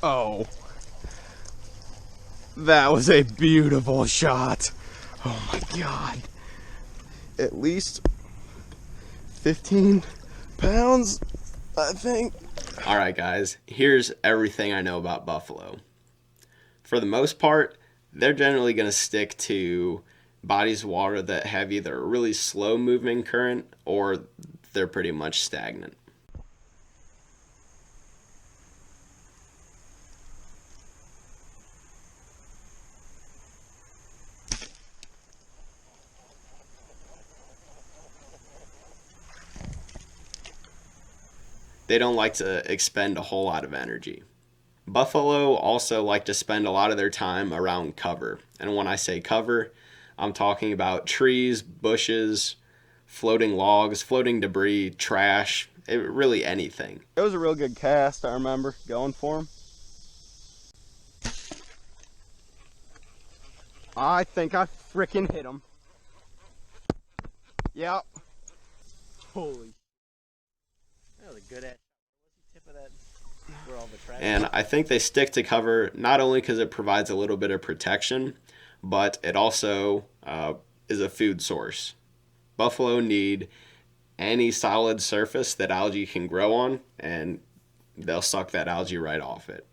Oh, that was a beautiful shot. Oh my God. At least 15 pounds, I think. All right, guys, here's everything I know about buffalo. For the most part, they're generally going to stick to bodies of water that have either a really slow moving current or they're pretty much stagnant. They don't like to expend a whole lot of energy. Buffalo also like to spend a lot of their time around cover. And when I say cover, I'm talking about trees, bushes, floating logs, floating debris, trash, really anything. It was a real good cast, I remember going for him. I think I frickin' hit him. Yep. Holy. That was a good ass. What's the tip of that? Where all the trash. And I think they stick to cover not only because it provides a little bit of protection, but it also is a food source. Buffalo need any solid surface that algae can grow on, and they'll suck that algae right off it.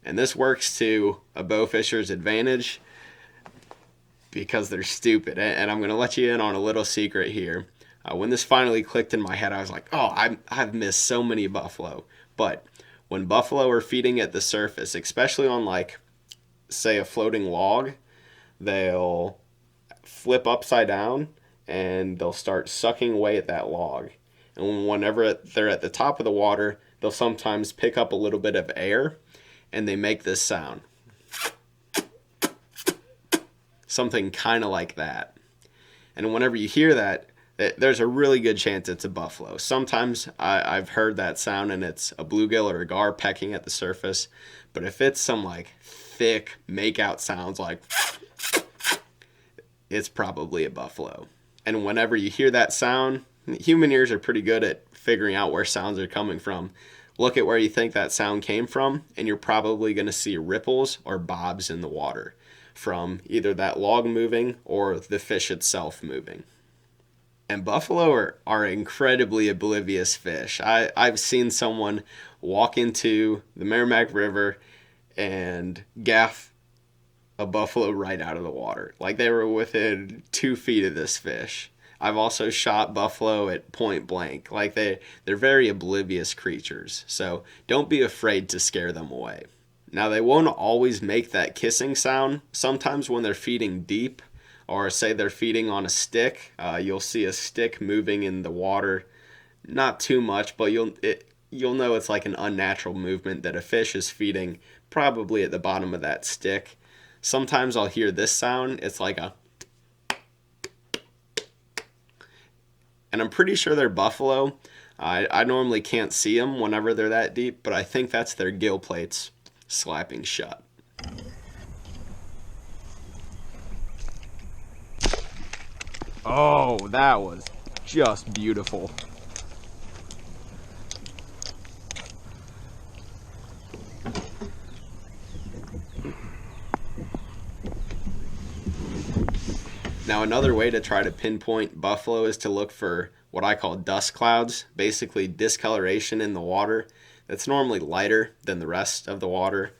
And this works to a bow fisher's advantage because they're stupid. And I'm going to let you in on a little secret here. When this finally clicked in my head, I was like, oh, I've missed so many buffalo. But when buffalo are feeding at the surface, especially on, like, say, a floating log, they'll flip upside down and they'll start sucking away at that log. And whenever they're at the top of the water, they'll sometimes pick up a little bit of air and they make this sound. Something kind of like that. And whenever you hear that, there's a really good chance it's a buffalo. Sometimes I've heard that sound and it's a bluegill or a gar pecking at the surface. But if it's some like thick make-out sounds like, it's probably a buffalo. And whenever you hear that sound, human ears are pretty good at figuring out where sounds are coming from. Look at where you think that sound came from, and you're probably going to see ripples or bobs in the water from either that log moving or the fish itself moving. And buffalo are incredibly oblivious fish. I've seen someone walk into the Merrimack River and gaff a buffalo right out of the water. Like they were within 2 feet of this fish. I've also shot buffalo at point blank. Like they're very oblivious creatures. So don't be afraid to scare them away. Now they won't always make that kissing sound. Sometimes when they're feeding deep, or say they're feeding on a stick, you'll see a stick moving in the water. Not too much, but you'll know it's like an unnatural movement that a fish is feeding probably at the bottom of that stick. Sometimes I'll hear this sound. It's like a... And I'm pretty sure they're buffalo. I normally can't see them whenever they're that deep, but I think that's their gill plates slapping shut. Oh, that was just beautiful. Now, another way to try to pinpoint buffalo is to look for what I call dust clouds, basically discoloration in the water that's normally lighter than the rest of the water.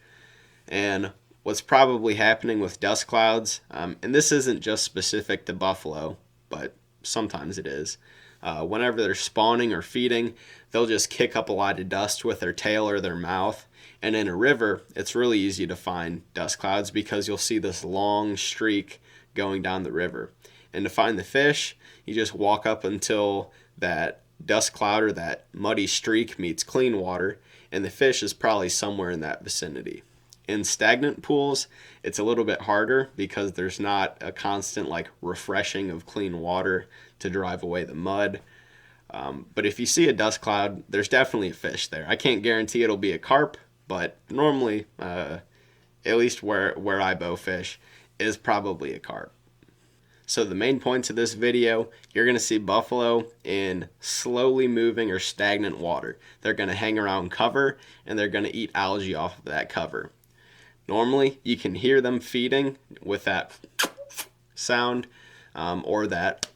And what's probably happening with dust clouds, and this isn't just specific to buffalo, but sometimes it is, whenever they're spawning or feeding, they'll just kick up a lot of dust with their tail or their mouth. And in a river, it's really easy to find dust clouds because you'll see this long streak going down the river. And to find the fish, you just walk up until that dust cloud or that muddy streak meets clean water, and the fish is probably somewhere in that vicinity. In stagnant pools, it's a little bit harder because there's not a constant like refreshing of clean water to drive away the mud. But if you see a dust cloud, there's definitely a fish there. I can't guarantee it'll be a carp, but normally, at least where I bow fish, is probably a carp. So the main points of this video, you're going to see buffalo in slowly moving or stagnant water. They're going to hang around cover, and they're going to eat algae off of that cover. Normally, you can hear them feeding with that sound, or that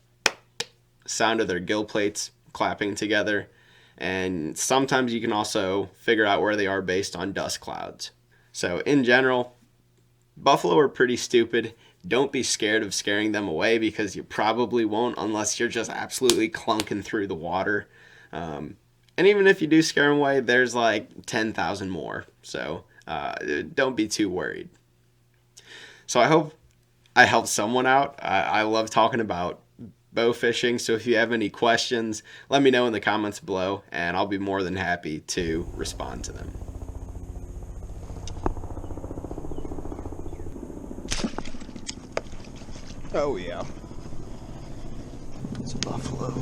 sound of their gill plates clapping together. And sometimes you can also figure out where they are based on dust clouds. So in general, buffalo are pretty stupid. Don't be scared of scaring them away, because you probably won't unless you're just absolutely clunking through the water. And even if you do scare them away, there's like 10,000 more. So don't be too worried. So I hope I helped someone out. I love talking about bow fishing. So if you have any questions, let me know in the comments below, and I'll be more than happy to respond to them. Oh yeah. It's a buffalo.